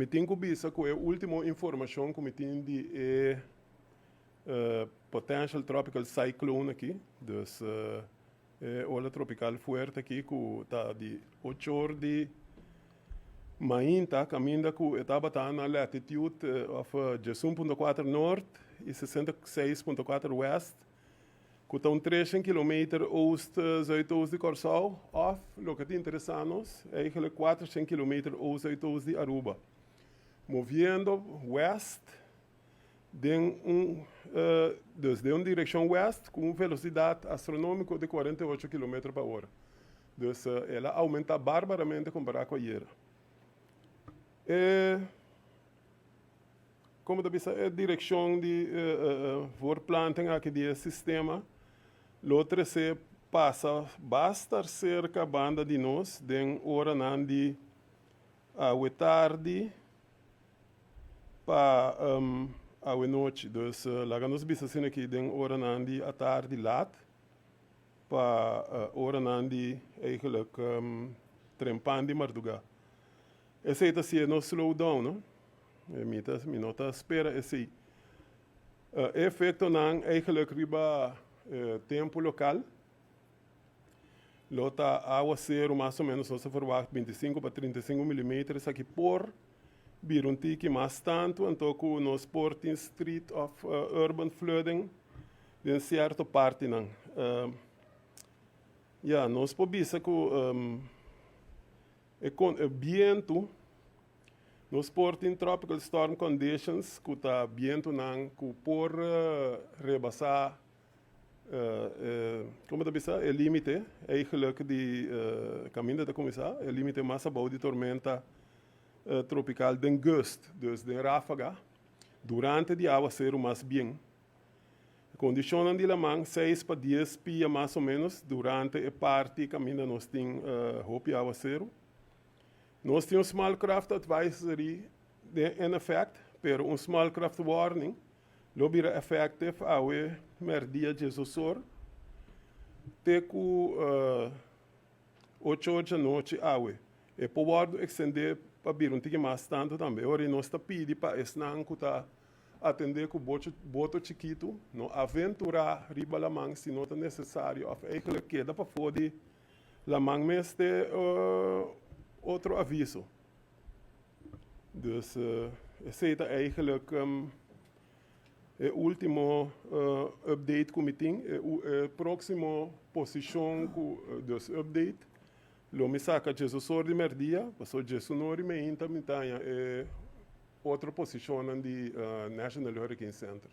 Me tenho bisa com a última informação que me tem de potential tropical cyclone aqui, dus ola tropical forte aqui que tá de 8 horas de manhã, tá caminhando com etapa tá na latitude of 11.4 norte e 66.4 west, que está 300 km oost-zuidoost de Corsal, of, o que é interessante, é eigenlijk 400 km oost-zuidoost de Aruba. Movendo west, desde uma direção west, com velocidade astronômica de 48 km por hora. Dus ela aumenta barbaramente comparado com a ayer. Como da bisa, a direção de voorplanting aqui do sistema, outra se passa basta cerca banda de nós, den hora nandi a tarde para a noite. Dus lá nós bisa assim aqui den hora nandi a tarde laat, para hora nandi eigenlijk trempandi marduga. Esse é assim no slowdown, não? Minota espera esse efeito não eigenlijk riba tempo local. Lota aguaceiro mais ou menos nós verwacht 25 para 35 milímetros aqui por bir tique mais tanto então que nós portem street of urban flooding de certa parte não. Nós podemos com viento nos portem tropical storm conditions que tá viento não que por rebaixar como da bisa o limite eigenlijk de caminho da começar o limite mais abaixo de tormenta tropical de gust, dus de ráfaga durante de aguaceiro mais bem. Condicionam de la man 6 para 10 pia mais ou menos durante a parte caminho nós tem hopi aguaceiro. Nós temos small craft advisory in effect, pero um small craft warning lobira effective awe merdia Jesus teku 8 horas da noite awe. E pode extender para vir um tique mais tanto também. Ora nós está pedindo para esnan que tá atender com boto chiquito, não aventurar riba la man se não é necessário. Eigenlijk queda para fora la man mas de outro aviso. Dus esse é eigenlijk o último update que me tem, a próxima posição dos update. Lo me saca Jesus de merdia, passou Jesus nori me também outra posição de National Hurricane Center.